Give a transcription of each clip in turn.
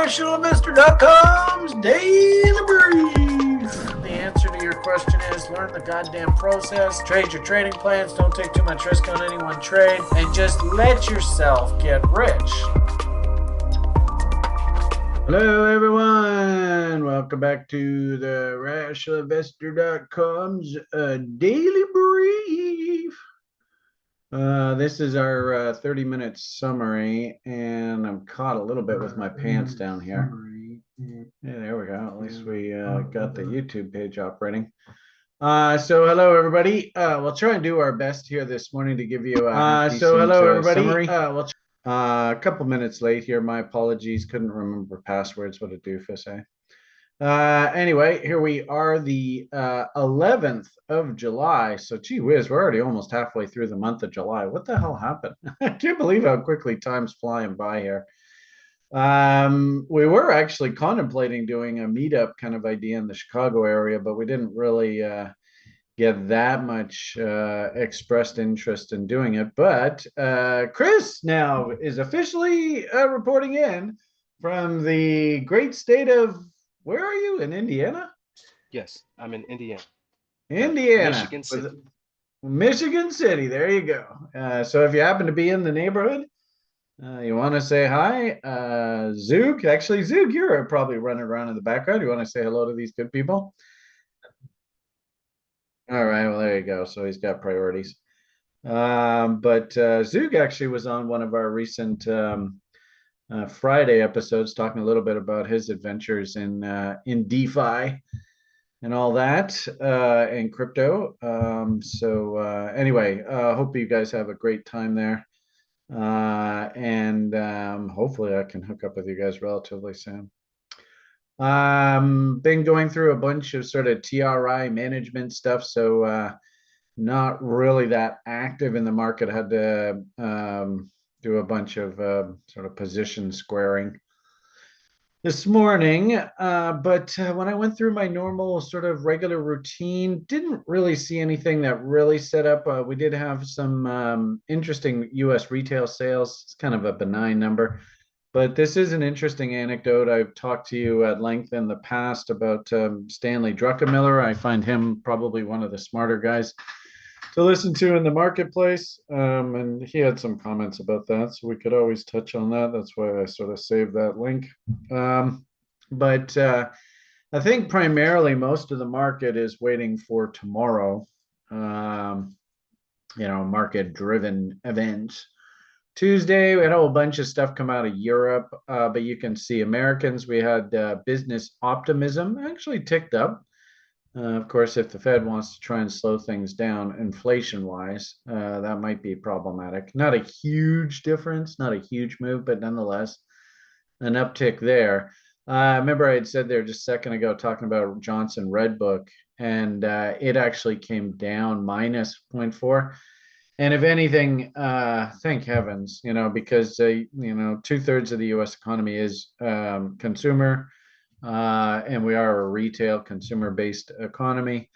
RationalInvestor.com's Daily Brief. The answer to your question is learn the goddamn process, trade your trading plans, don't take too much risk on any one trade, and just let yourself get rich. Hello, everyone. Welcome back to the RationalInvestor.com's Daily Brief. This is our 30-minute summary, and I'm caught a little bit with my pants down here. Yeah, there we go. At least we got the YouTube page operating. So hello, everybody. We'll try and do our best here this morning to give you a summary. A couple minutes late here. My apologies. Couldn't remember passwords. What a doofus, eh? Anyway, here we are, the 11th of July. So, gee whiz, we're already almost halfway through the month of July. What the hell happened? I can't believe how quickly time's flying by here. We were actually contemplating doing a meetup kind of idea in the Chicago area, but we didn't really get that much expressed interest in doing it. But Chris now is officially reporting in from the great state of, where are you, in Indiana? Yes, I'm in Indiana. Michigan City. Michigan City, there you go. So if you happen to be in the neighborhood, you want to say hi, Zoog. Actually, Zoog, you're probably running around in the background. You want to say hello to these good people? All right, well, there you go. So he's got priorities. But Zoog actually was on one of our recent Friday episodes talking a little bit about his adventures in DeFi and all that, and crypto. Anyway, hope you guys have a great time there. And hopefully I can hook up with you guys relatively soon. Been going through a bunch of sort of TRI management stuff, so not really that active in the market. I had to do a bunch of sort of position squaring this morning, but when I went through my normal sort of regular routine, didn't really see anything that really set up. We did have some interesting US retail sales. It's kind of a benign number, but this is an interesting anecdote. I've talked to you at length in the past about Stanley Druckenmiller. I find him probably one of the smarter guys to listen to in the marketplace, and he had some comments about that, so we could always touch on that. That's why I sort of saved that link. But I think primarily most of the market is waiting for tomorrow, market-driven events. Tuesday, we had a whole bunch of stuff come out of Europe, but you can see Americans, we had business optimism actually ticked up. Of course, if the Fed wants to try and slow things down inflation-wise, that might be problematic. Not a huge difference, not a huge move, but nonetheless, an uptick there. Remember I had said there just a second ago talking about Johnson Red Book, and it actually came down minus 0.4. And if anything, thank heavens, because, 2/3 of the U.S. economy is consumer, and we are a retail consumer-based economy.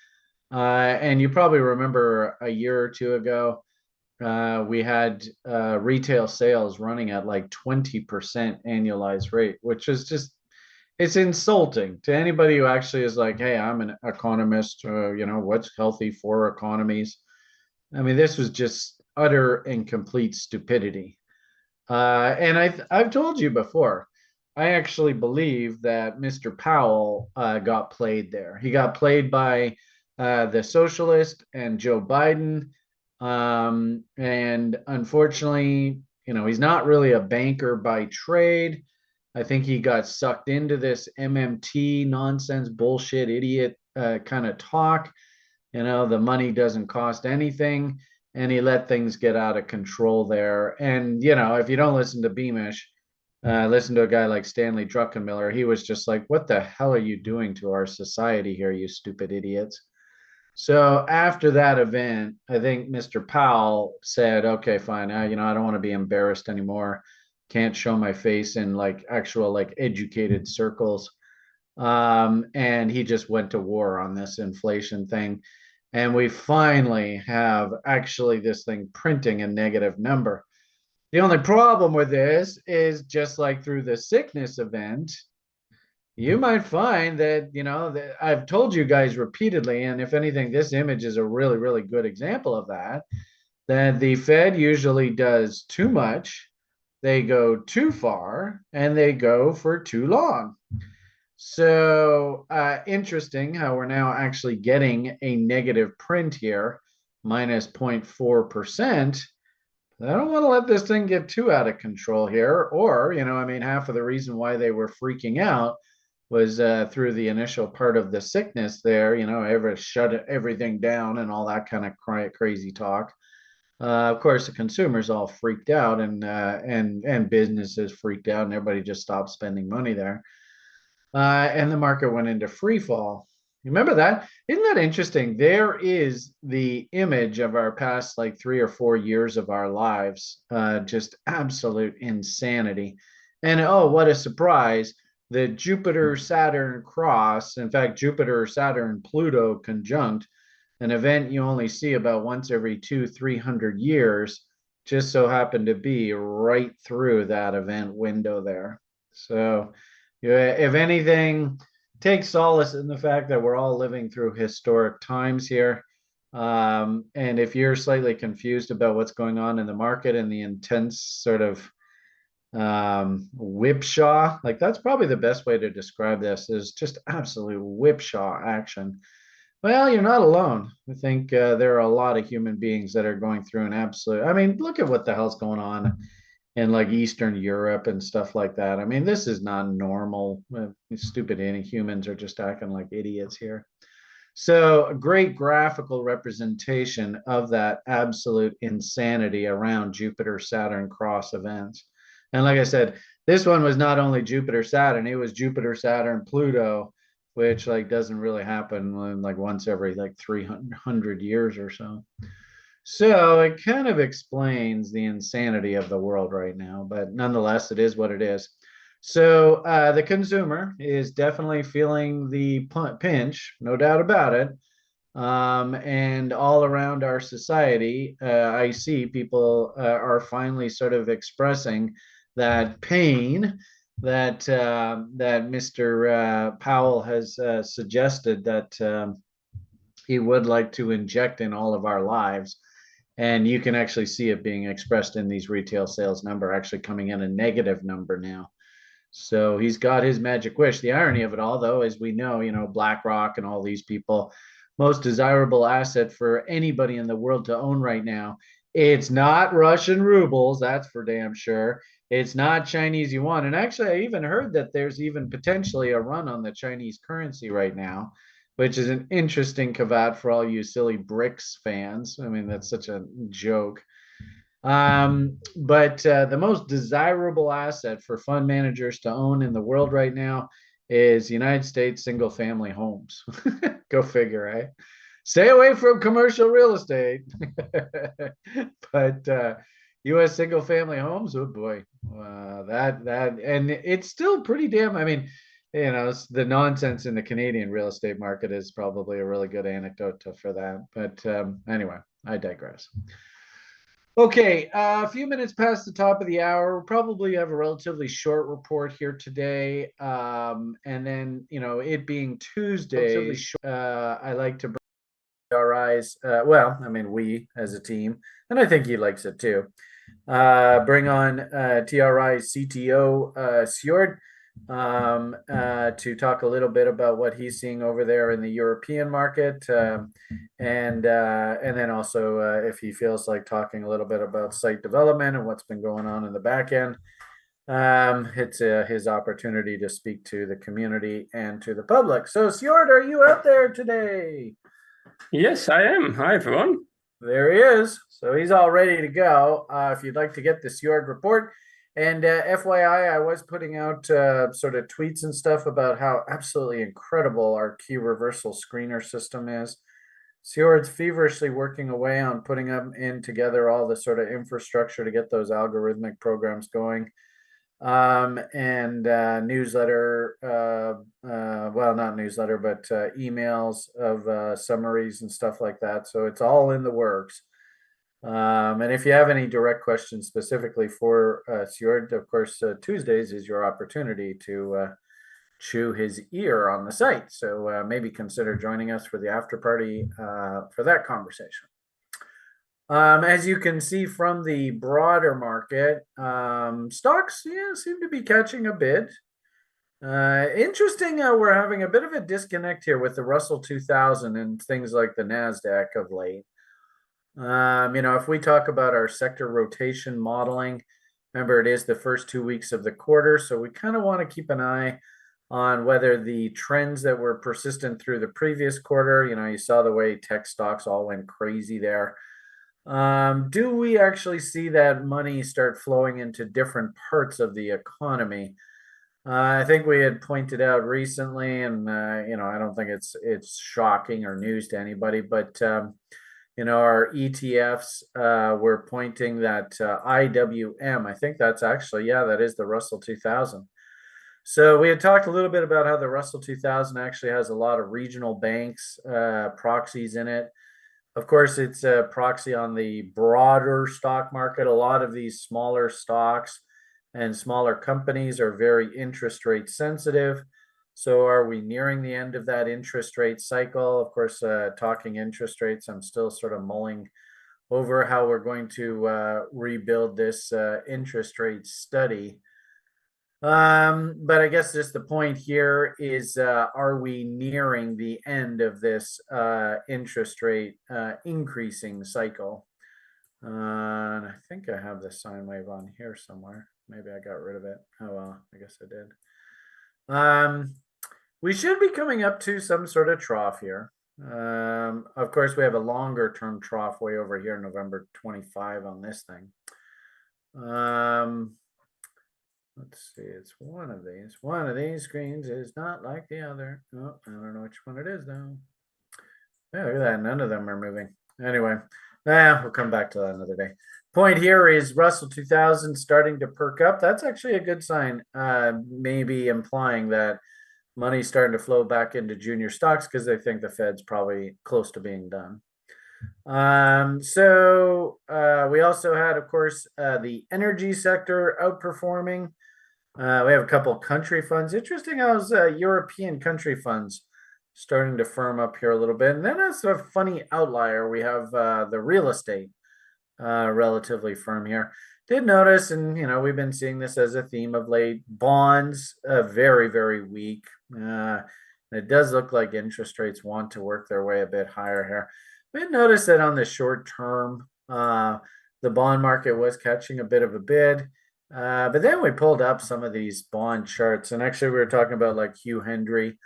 And you probably remember a year or two ago, we had retail sales running at like 20% annualized rate, which is just, it's insulting to anybody who actually is like, hey, I'm an economist, what's healthy for economies? I mean, this was just utter and complete stupidity. And I've told you before, I actually believe that Mr. Powell got played there. He got played by the socialist and Joe Biden. And unfortunately, he's not really a banker by trade. I think he got sucked into this MMT nonsense, bullshit, idiot kind of talk. The money doesn't cost anything. And he let things get out of control there. And, if you don't listen to Beamish, listen to a guy like Stanley Druckenmiller, he was just like, what the hell are you doing to our society here, you stupid idiots? So after that event, I think Mr. Powell said, okay, fine. I don't want to be embarrassed anymore. Can't show my face in actual educated circles. And he just went to war on this inflation thing. And we finally have actually this thing printing a negative number. The only problem with this is just like through the sickness event, you might find that, that I've told you guys repeatedly, and if anything, this image is a really, really good example of that the Fed usually does too much, they go too far, and they go for too long. So interesting how we're now actually getting a negative print here, minus 0.4%. I don't want to let this thing get too out of control here. Or, half of the reason why they were freaking out was through the initial part of the sickness there, ever shut everything down and all that kind of crazy talk. Of course, the consumers all freaked out, and businesses freaked out, and everybody just stopped spending money there. And the market went into free fall. Remember that? Isn't that interesting? There is the image of our past like 3 or 4 years of our lives, just absolute insanity. And oh, what a surprise! The Jupiter Saturn cross, in fact, Jupiter Saturn Pluto conjunct, an event you only see about once every 200-300 years, just so happened to be right through that event window there. So, if anything, take solace in the fact that we're all living through historic times here. And if you're slightly confused about what's going on in the market and the intense sort of whipsaw, like that's probably the best way to describe this, is just absolute whipsaw action. Well, you're not alone. I think there are a lot of human beings that are going through an absolute. I mean, look at what the hell's going on in like Eastern Europe and stuff like that. I mean, this is not normal. Stupid humans are just acting like idiots here. So, a great graphical representation of that absolute insanity around Jupiter Saturn cross events. And like I said, this one was not only Jupiter Saturn, it was Jupiter Saturn Pluto, which like doesn't really happen like once every like 300 years or so. So it kind of explains the insanity of the world right now, but nonetheless, it is what it is. So the consumer is definitely feeling the pinch, no doubt about it. And all around our society, I see people are finally sort of expressing that pain that Mr. Powell has suggested that he would like to inject in all of our lives. And you can actually see it being expressed in these retail sales number actually coming in a negative number now. So he's got his magic wish. The irony of it all, though, is we know, BlackRock and all these people, most desirable asset for anybody in the world to own right now. It's not Russian rubles, that's for damn sure. It's not Chinese yuan. And actually, I even heard that there's even potentially a run on the Chinese currency right now, which is an interesting caveat for all you silly BRICS fans. I mean, that's such a joke. But the most desirable asset for fund managers to own in the world right now is United States single family homes. Go figure, right? Stay away from commercial real estate. But US single family homes, oh boy, and it's still pretty damn. I mean, the nonsense in the Canadian real estate market is probably a really good anecdote for that. But anyway, I digress. Okay, a few minutes past the top of the hour. We'll probably have a relatively short report here today. And then, it being Tuesday, I like to bring our eyes, we as a team, and I think he likes it too. Bring on TRI CTO Sjord to talk a little bit about what he's seeing over there in the European market, and then also if he feels like talking a little bit about site development and what's been going on in the back end. It's his opportunity to speak to the community and to the public. So Sjord, are you out there today? Yes, I am. Hi, everyone. There he is. So he's all ready to go. If you'd like to get the Sjord report. And FYI, I was putting out sort of tweets and stuff about how absolutely incredible our key reversal screener system is. Sjord's feverishly working away on putting in together all the sort of infrastructure to get those algorithmic programs going. And newsletter, not newsletter, but emails of summaries and stuff like that. So it's all in the works. And if you have any direct questions specifically for Stuart, of course, Tuesdays is your opportunity to chew his ear on the site. So maybe consider joining us for the after party for that conversation. As you can see from the broader market, stocks seem to be catching a bid. Interesting, we're having a bit of a disconnect here with the Russell 2000 and things like the NASDAQ of late. If we talk about our sector rotation modeling, remember it is the first 2 weeks of the quarter, so we kind of want to keep an eye on whether the trends that were persistent through the previous quarter, you saw the way tech stocks all went crazy there. Do we actually see that money start flowing into different parts of the economy? I think we had pointed out recently, and I don't think it's shocking or news to anybody, but our ETFs were pointing that IWM, I think that's actually, that is the Russell 2000. So we had talked a little bit about how the Russell 2000 actually has a lot of regional banks, proxies in it. Of course, it's a proxy on the broader stock market. A lot of these smaller stocks and smaller companies are very interest rate sensitive. So are we nearing the end of that interest rate cycle? Of course, talking interest rates, I'm still sort of mulling over how we're going to rebuild this interest rate study. But I guess just the point here is, are we nearing the end of this interest rate increasing cycle? And I think I have the sine wave on here somewhere. Maybe I got rid of it. Oh, well, I guess I did. We should be coming up to some sort of trough here. Of course, we have a longer term trough way over here, November 25 on this thing. Let's see, it's one of these. One of these screens is not like the other. Oh, I don't know which one it is though. Yeah, look at that. None of them are moving. Anyway, we'll come back to that another day. Point here is Russell 2000 starting to perk up. That's actually a good sign, maybe implying that money's starting to flow back into junior stocks because they think the Fed's probably close to being done. So we also had, of course, the energy sector outperforming. We have a couple country funds. Interesting how European country funds starting to firm up here a little bit. And then as a funny outlier, we have the real estate relatively firm here. Did notice, and we've been seeing this as a theme of late, bonds very, very weak. It does look like interest rates want to work their way a bit higher here. We noticed that on the short term, the bond market was catching a bit of a bid. But then we pulled up some of these bond charts, and actually we were talking about like Hugh Hendry.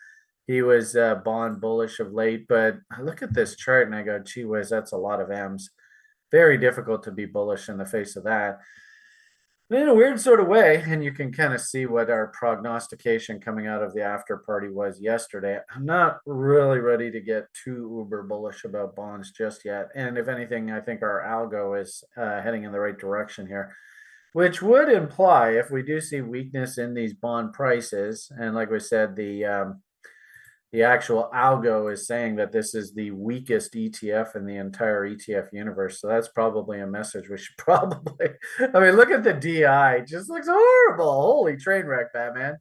He was bond bullish of late, but I look at this chart and I go, gee whiz, that's a lot of M's. Very difficult to be bullish in the face of that. In a weird sort of way, and you can kind of see what our prognostication coming out of the after party was yesterday. I'm not really ready to get too uber bullish about bonds just yet. And if anything, I think our algo is heading in the right direction here, which would imply if we do see weakness in these bond prices, and like we said, the actual algo is saying that this is the weakest ETF in the entire ETF universe. So that's probably a message we should probably, look at the DI. It just looks horrible. Holy train wreck, Batman.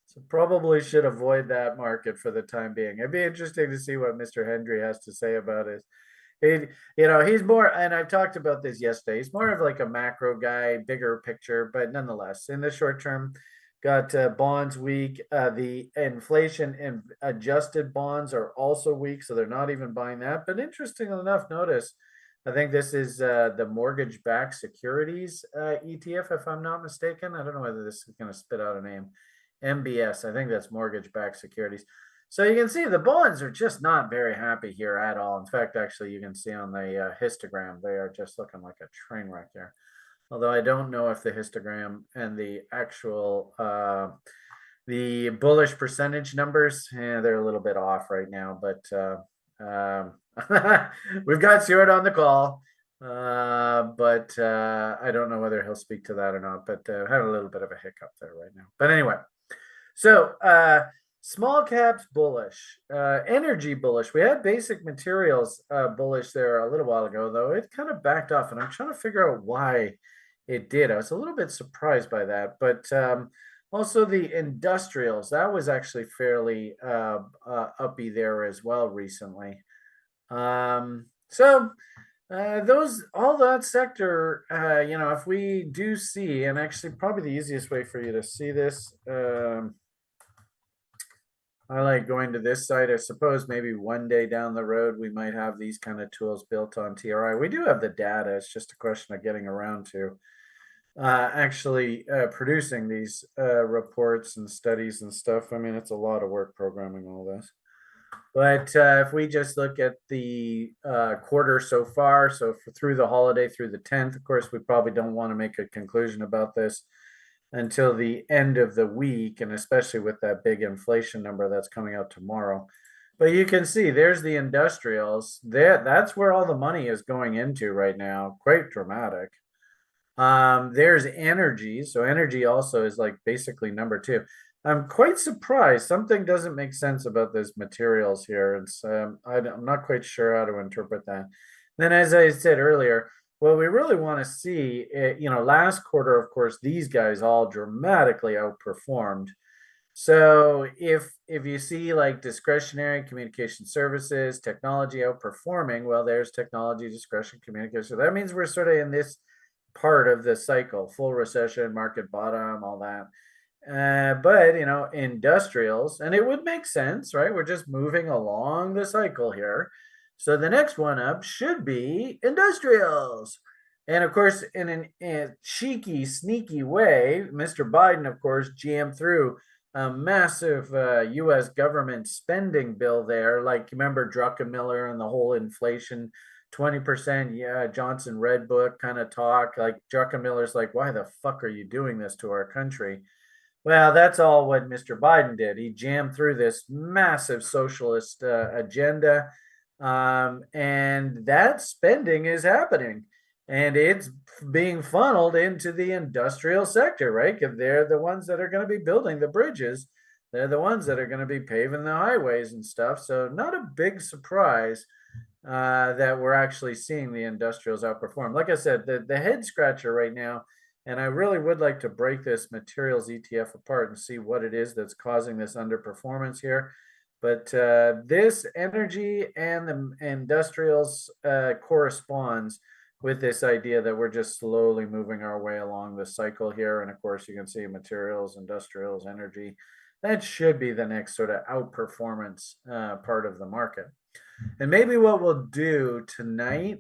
So probably should avoid that market for the time being. It'd be interesting to see what Mr. Hendry has to say about it. He's more, and I've talked about this yesterday, he's more of like a macro guy, bigger picture, but nonetheless, in the short term, got bonds weak. The inflation and adjusted bonds are also weak, so they're not even buying that. But interestingly enough, notice, I think this is the mortgage-backed securities ETF, if I'm not mistaken. I don't know whether this is going to spit out a name. MBS, I think that's mortgage-backed securities. So you can see the bonds are just not very happy here at all. In fact, actually, you can see on the histogram, they are just looking like a train wreck here. Although I don't know if the histogram and the actual, the bullish percentage numbers, they're a little bit off right now. But we've got Stuart on the call. But I don't know whether he'll speak to that or not. But had a little bit of a hiccup there right now. But anyway, so Small caps bullish, energy bullish. We had basic materials bullish there a little while ago, though it kind of backed off, and I'm trying to figure out why it did. I was a little bit surprised by that, but also the industrials, that was actually fairly uppy there as well recently. So those all that sector, if we do see, and actually probably the easiest way for you to see this, I like going to this site. I suppose maybe one day down the road we might have these kind of tools built on TRI. We do have the data. It's just a question of getting around to actually producing these reports and studies and stuff. I mean, it's a lot of work programming all this. But if we just look at the quarter so far, so through the holiday, through the 10th, of course, we probably don't want to make a conclusion about this until the end of the week, and especially with that big inflation number that's coming out tomorrow. But you can see there's the industrials. That's where all the money is going into right now. Quite dramatic. There's energy. So energy also is like basically number two. I'm quite surprised. Something doesn't make sense about this materials here. It's I'm not quite sure how to interpret that. Then, as I said earlier, what we really want to see, last quarter, of course, these guys all dramatically outperformed. So if you see like discretionary communication services, technology outperforming, well, there's technology, discretion, communication. So that means we're sort of in this part of the cycle, full recession, market bottom, all that. But industrials, and it would make sense, right? We're just moving along the cycle here. So the next one up should be industrials. And of course, in a cheeky, sneaky way, Mr. Biden, of course, jammed through a massive US government spending bill there. Like, remember Druckenmiller and the whole inflation 20%, yeah, Johnson Red Book kind of talk. Like Druckenmiller's like, why the fuck are you doing this to our country? Well, that's all what Mr. Biden did. He jammed through this massive socialist agenda, and that spending is happening, and it's being funneled into the industrial sector, right? Because they're the ones that are going to be building the bridges. They're the ones that are going to be paving the highways and stuff. So not a big surprise that we're actually seeing the industrials outperform. Like I said, the head scratcher right now, and I really would like to break this materials ETF apart and see what it is that's causing this underperformance here. But this energy and the industrials corresponds with this idea that we're just slowly moving our way along the cycle here. And of course, you can see materials, industrials, energy. That should be the next sort of outperformance part of the market. And maybe what we'll do tonight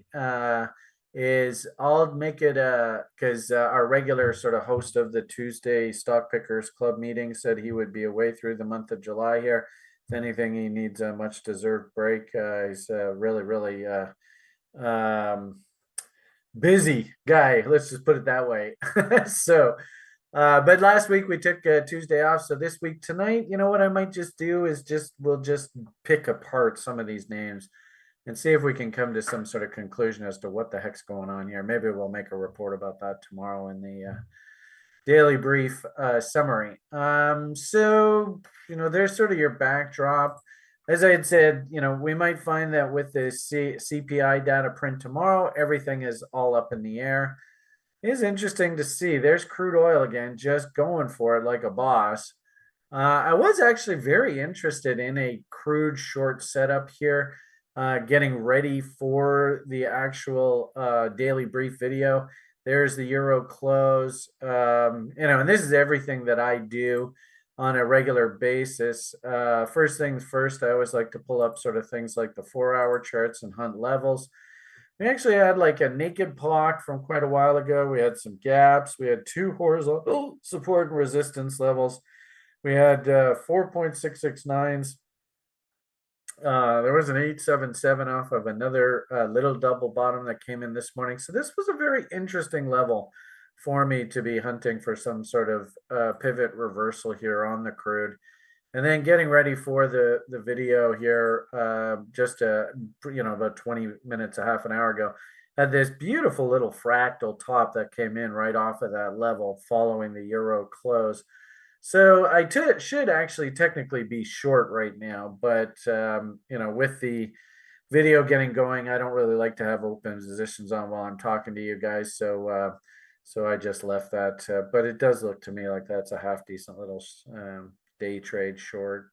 is I'll make it because our regular sort of host of the Tuesday Stock Pickers Club meeting said he would be away through the month of July here. If anything, he needs a much deserved break. He's really, really busy guy. Let's just put it that way. So, but last week we took Tuesday off. So this week tonight, what I might just do is we'll just pick apart some of these names and see if we can come to some sort of conclusion as to what the heck's going on here. Maybe we'll make a report about that tomorrow in the daily brief summary. So, there's sort of your backdrop. As I had said, we might find that with the CPI data print tomorrow, everything is all up in the air. It is interesting to see. There's crude oil again, just going for it like a boss. I was actually very interested in a crude short setup here, getting ready for the actual daily brief video. There's the euro close, and this is everything that I do on a regular basis. First things first, I always like to pull up sort of things like the 4-hour charts and hunt levels. We actually had like a naked block from quite a while ago. We had some gaps. We had 2 horizontal support and resistance levels. We had 4.669s. There was an 877 off of another little double bottom that came in this morning. So this was a very interesting level for me to be hunting for some sort of pivot reversal here on the crude. And then getting ready for the video here, just about 20 minutes, a half an hour ago, had this beautiful little fractal top that came in right off of that level following the euro close. So I should actually technically be short right now, but with the video getting going, I don't really like to have open positions on while I'm talking to you guys. So I just left that. But it does look to me like that's a half decent little day trade short.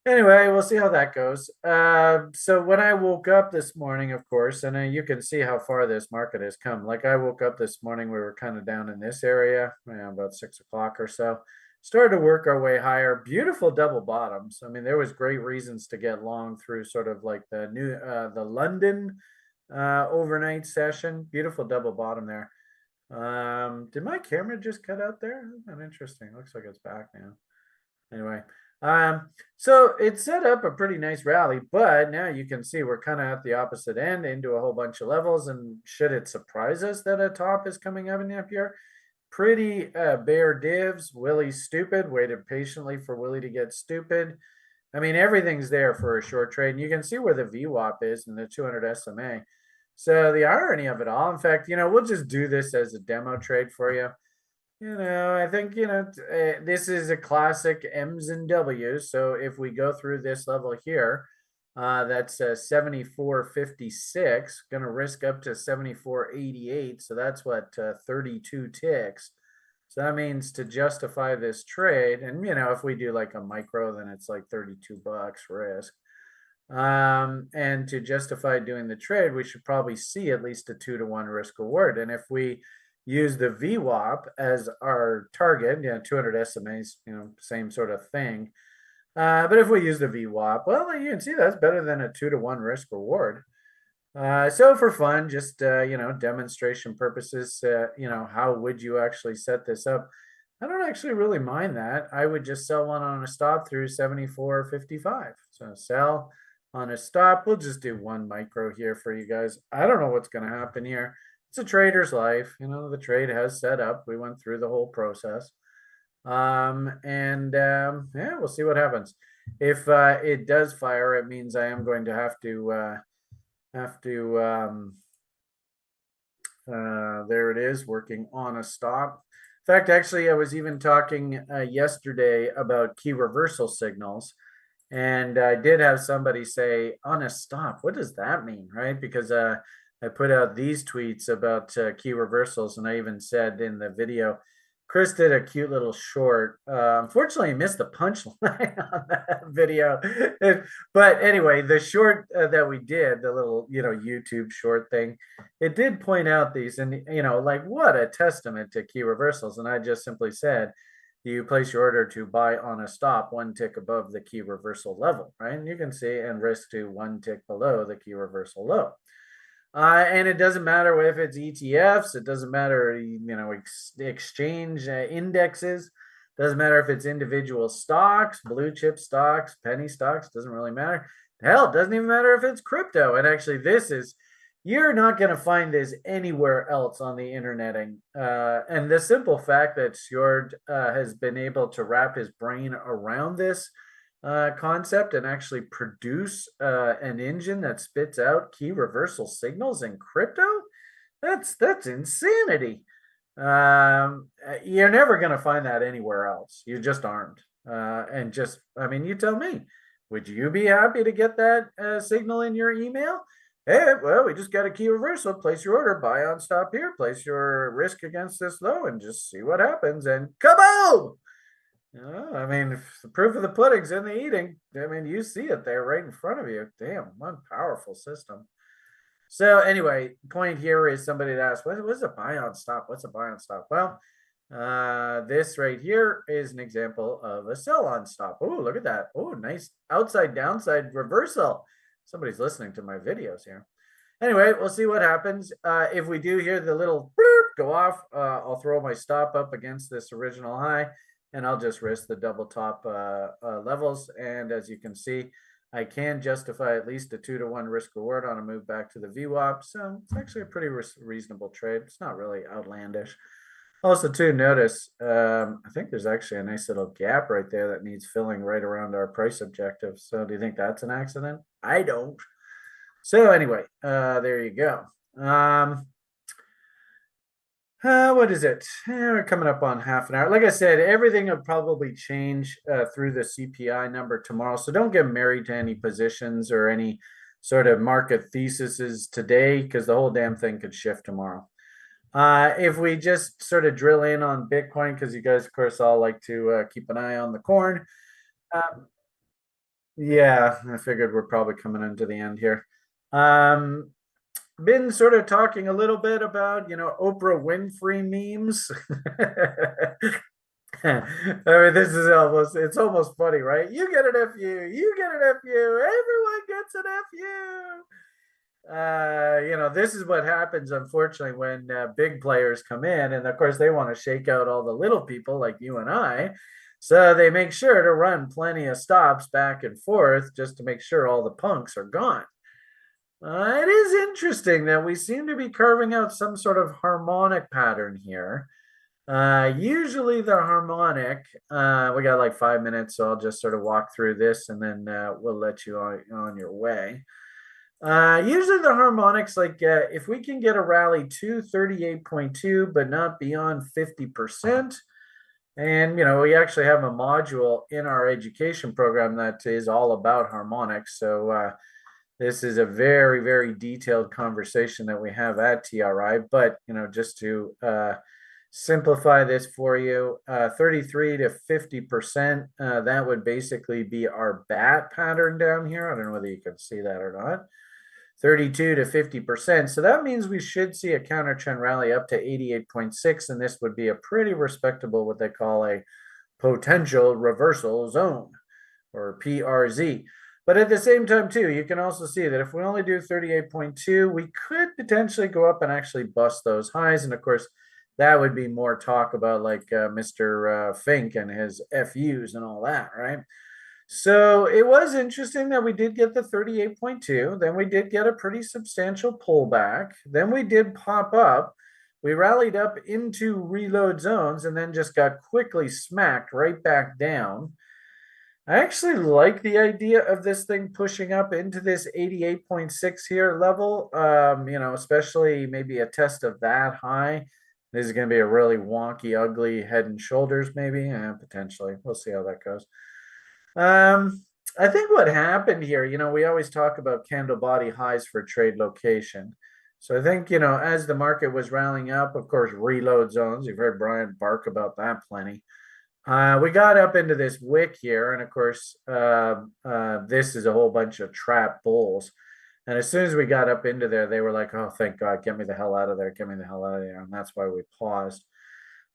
Anyway, we'll see how that goes. So when I woke up this morning, of course, and you can see how far this market has come. Like I woke up this morning, we were kind of down in this area, about 6 o'clock or so. Started to work our way higher. Beautiful double bottoms. I mean, there was great reasons to get long through sort of like the London overnight session. Beautiful double bottom there. Did my camera just cut out there? That's interesting. Looks like it's back now. Anyway. So it set up a pretty nice rally, but now you can see we're kind of at the opposite end into a whole bunch of levels. And should it surprise us that a top is coming up in up here? Pretty bare divs. Willie's stupid. Waited patiently for Willie to get stupid. I mean, everything's there for a short trade. And you can see where the VWAP is in the 200 SMA. So the irony of it all, in fact, we'll just do this as a demo trade for you. I think, this is a classic M's and W's. So if we go through this level here, that's 74.56, going to risk up to 74.88. So that's what, 32 ticks. So that means to justify this trade, and, if we do like a micro, then it's like 32 bucks risk. And to justify doing the trade, we should probably see at least a 2-to-1 risk reward. And if we use the VWAP as our target, 200 SMAs, same sort of thing. But if we use the VWAP, well, you can see that's better than a 2-to-1 risk reward. So for fun, just, demonstration purposes, how would you actually set this up? I don't actually really mind that. I would just sell one on a stop through 74.55. So sell on a stop. We'll just do one micro here for you guys. I don't know what's going to happen here. It's a trader's life. The trade has set up. We went through the whole process. Yeah, we'll see what happens. If it does fire, it means I am going to have to there it is, working on a stop. In fact, actually, I was even talking yesterday about key reversal signals. And I did have somebody say on a stop. What does that mean, right? Because I put out these tweets about key reversals, and I even said in the video, Chris did a cute little short. Unfortunately, he missed the punchline on that video. But anyway, the short that we did, the little, YouTube short thing, it did point out these, and, like what a testament to key reversals. And I just simply said, you place your order to buy on a stop 1 tick above the key reversal level, right? And you can see, and risk to 1 tick below the key reversal low. And it doesn't matter if it's ETFs, it doesn't matter, exchange indexes, doesn't matter if it's individual stocks, blue chip stocks, penny stocks, doesn't really matter. Hell, it doesn't even matter if it's crypto. And actually, you're not going to find this anywhere else on the internet. And the simple fact that Stewart has been able to wrap his brain around this concept and actually produce an engine that spits out key reversal signals in crypto, that's insanity. You're never going to find that anywhere else. You just aren't. You tell me, would you be happy to get that signal in your email? Hey, well, we just got a key reversal. Place your order, buy on stop here, place your risk against this low, and just see what happens. And kaboom! The proof of the pudding's in the eating. You see it there right in front of you. Damn, one powerful system. So anyway, point here is somebody that asked, what's a buy on stop? What's a buy on stop? Well, this right here is an example of a sell on stop. Oh, look at that. Oh, nice outside downside reversal. Somebody's listening to my videos here. Anyway, we'll see what happens. If we do hear the little go off, I'll throw my stop up against this original high, and I'll just risk the double top levels. And as you can see, I can justify at least a 2-to-1 risk reward on a move back to the VWAP. So it's actually a pretty reasonable trade. It's not really outlandish. Also, too, notice, I think there's actually a nice little gap right there that needs filling right around our price objective. So do you think that's an accident? I don't. So anyway, there you go. What is it? We're coming up on half an hour. Like I said, everything will probably change through the CPI number tomorrow. So don't get married to any positions or any sort of market theses today, because the whole damn thing could shift tomorrow. If we just sort of drill in on Bitcoin, because you guys, of course, all like to keep an eye on the corn. Yeah, I figured we're probably coming into the end here. Been sort of talking a little bit about, Oprah Winfrey memes. I mean, it's almost funny, right? You get an FU, you get an FU, everyone gets an FU. This is what happens, unfortunately, when big players come in, and of course they want to shake out all the little people like you and I. So they make sure to run plenty of stops back and forth just to make sure all the punks are gone. It is interesting that we seem to be carving out some sort of harmonic pattern here. Usually the harmonic, we got like 5 minutes, so I'll just sort of walk through this and then we'll let you on your way. Usually the harmonics, like if we can get a rally to 38.2, but not beyond 50%. And, we actually have a module in our education program that is all about harmonics. So this is a very, very detailed conversation that we have at TRI. But, just to simplify this for you, 33 to 50%, that would basically be our bat pattern down here. I don't know whether you can see that or not. 32 to 50%. So that means we should see a counter trend rally up to 88.6, and this would be a pretty respectable, what they call a potential reversal zone, or PRZ. But at the same time, too, you can also see that if we only do 38.2, we could potentially go up and actually bust those highs. And of course, that would be more talk about like Mr. Fink and his FUs and all that, right? So it was interesting that we did get the 38.2. Then we did get a pretty substantial pullback. Then we did pop up. We rallied up into reload zones and then just got quickly smacked right back down. I actually like the idea of this thing pushing up into this 88.6 here level, especially maybe a test of that high. This is going to be a really wonky, ugly head and shoulders, maybe, potentially. We'll see how that goes. I think what happened here, we always talk about candle body highs for trade location. So I think, as the market was rallying up, of course, reload zones, you've heard Brian bark about that plenty. We got up into this wick here, and of course, this is a whole bunch of trap bulls. And as soon as we got up into there, they were like, oh, thank God, get me the hell out of there, get me the hell out of there. And that's why we paused.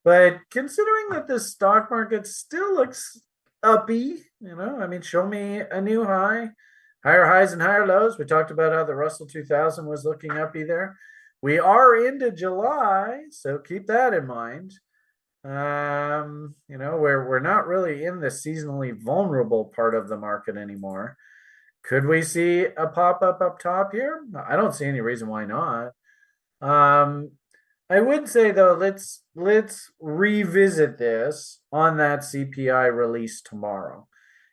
But considering that the stock market still looks uppy, show me a new high, higher highs and higher lows. We talked about how the Russell 2000 was looking uppy there. We are into July, so keep that in mind. We're not really in the seasonally vulnerable part of the market anymore. Could we see a pop up top here? I don't see any reason why not. I would say though, let's revisit this on that CPI release tomorrow,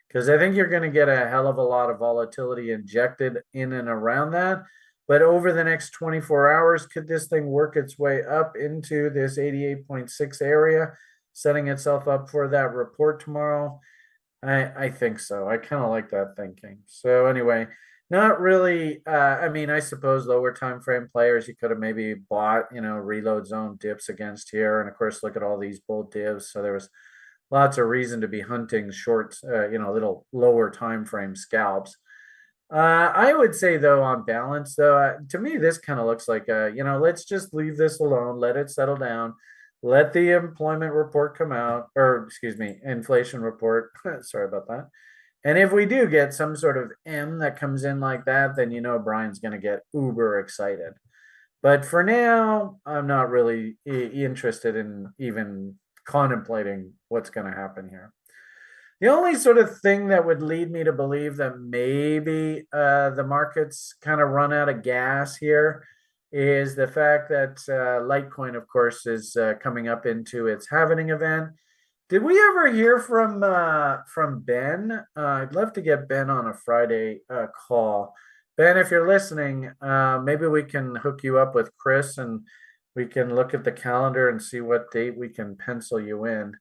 because I think you're going to get a hell of a lot of volatility injected in and around that. But over the next 24 hours, could this thing work its way up into this 88.6 area, setting itself up for that report tomorrow? I think so. I kind of like that thinking. So anyway, not really. I suppose lower time frame players, you could have maybe bought, reload zone dips against here. And of course, look at all these bull divs. So there was lots of reason to be hunting short, little lower time frame scalps. I would say though, on balance though, to me, this kind of looks like, let's just leave this alone, let it settle down, let the employment report come out, or excuse me, inflation report. Sorry about that. And if we do get some sort of M that comes in like that, then Brian's going to get uber excited. But for now, I'm not really interested in even contemplating what's going to happen here. The only sort of thing that would lead me to believe that maybe the market's kind of run out of gas here is the fact that Litecoin, of course, is coming up into its halving event. Did we ever hear from Ben? I'd love to get Ben on a Friday call. Ben, if you're listening, maybe we can hook you up with Chris and we can look at the calendar and see what date we can pencil you in.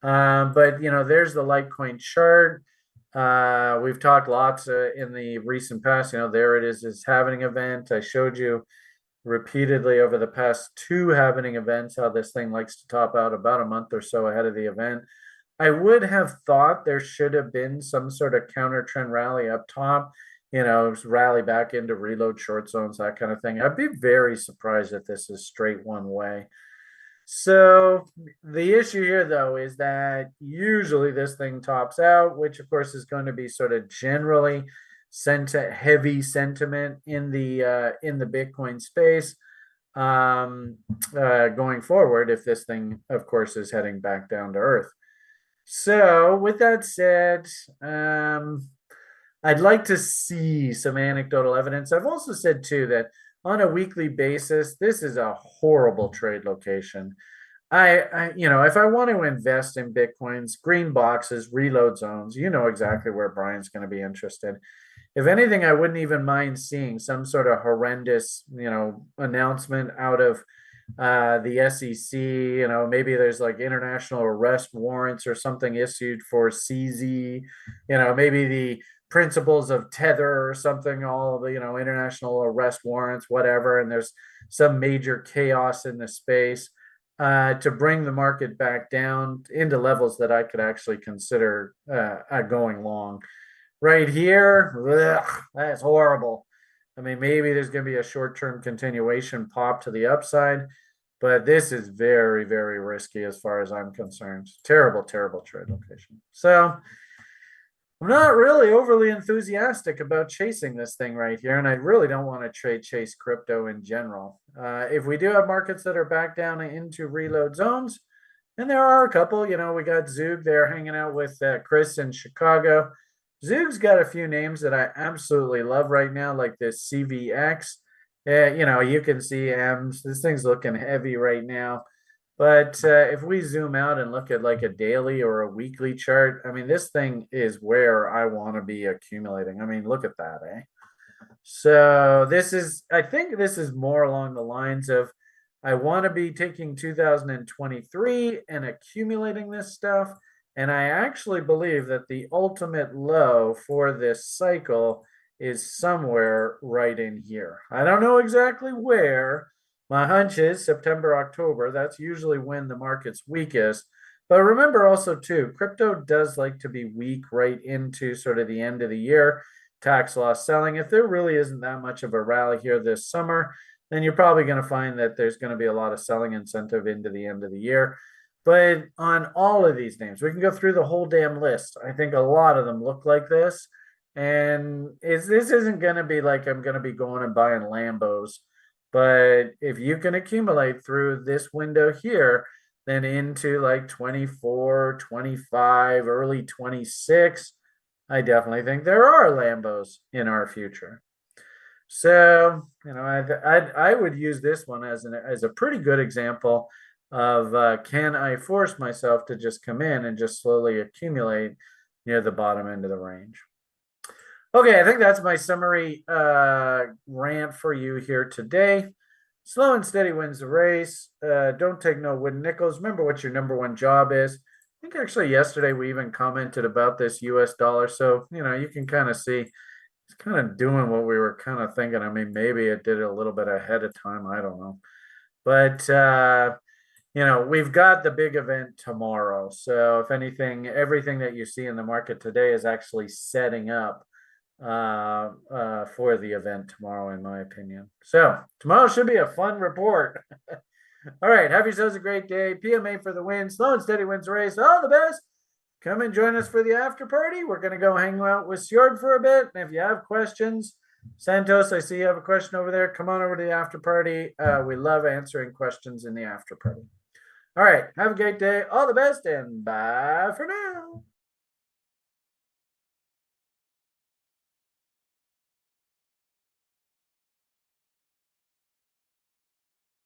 But there's the Litecoin chart. We've talked lots in the recent past. There it is halving event. I showed you repeatedly over the past two halving events how this thing likes to top out about a month or so ahead of the event. I would have thought there should have been some sort of counter trend rally up top, rally back into reload short zones, that kind of thing. I'd be very surprised if this is straight one way. So the issue here, though, is that usually this thing tops out, which of course is going to be sort of generally heavy sentiment in the Bitcoin space going forward, if this thing, of course, is heading back down to earth. So with that said, I'd like to see some anecdotal evidence. I've also said too that on a weekly basis, this is a horrible trade location. If I want to invest in Bitcoins, green boxes, reload zones, exactly where Brian's going to be interested. If anything, I wouldn't even mind seeing some sort of horrendous, announcement out of the SEC. Maybe there's like international arrest warrants or something issued for CZ. Maybe the principles of tether or something, all the international arrest warrants, whatever, and there's some major chaos in the space to bring the market back down into levels that I could actually consider going long. Right here, that's horrible. I mean, maybe there's going to be a short-term continuation pop to the upside, but this is very, very risky as far as I'm concerned. Terrible, terrible trade location. So I'm not really overly enthusiastic about chasing this thing right here, and I really don't want to chase crypto in general. If we do have markets that are back down into reload zones, and there are a couple, we got Zug there hanging out with Chris in Chicago. Zug's got a few names that I absolutely love right now, like this CVX. You can see M's. This thing's looking heavy right now. But if we zoom out and look at like a daily or a weekly chart, I mean, this thing is where I want to be accumulating. I mean, look at that, eh? So I think this is more along the lines of I want to be taking 2023 and accumulating this stuff. And I actually believe that the ultimate low for this cycle is somewhere right in here. I don't know exactly where. My hunch is September, October. That's usually when the market's weakest. But remember also, too, crypto does like to be weak right into sort of the end of the year, tax loss selling. If there really isn't that much of a rally here this summer, then you're probably going to find that there's going to be a lot of selling incentive into the end of the year. But on all of these names, we can go through the whole damn list. I think a lot of them look like this. And this isn't going to be like I'm going to be going and buying Lambos. But if you can accumulate through this window here, then into like 24, 25, early 26, I definitely think there are Lambos in our future. So, I would use this one as a pretty good example of can I force myself to just come in and just slowly accumulate near the bottom end of the range. Okay, I think that's my summary rant for you here today. Slow and steady wins the race. Don't take no wooden nickels. Remember what your number one job is. I think actually yesterday we even commented about this US dollar. So, you can kind of see it's kind of doing what we were kind of thinking. I mean, maybe it did it a little bit ahead of time. I don't know. But, we've got the big event tomorrow. So if anything, everything that you see in the market today is actually setting up for the event tomorrow, in my opinion. So tomorrow should be a fun report. All right, have yourselves a great day. PMA for the win. Slow and steady wins the race. All the best. Come and join us for the after party. We're going to go hang out with Sjord for a bit. And if you have questions, Santos, I see you have a question over there. Come on over to the after party. We love answering questions in the after party. All right, have a great day. All the best, and bye for now.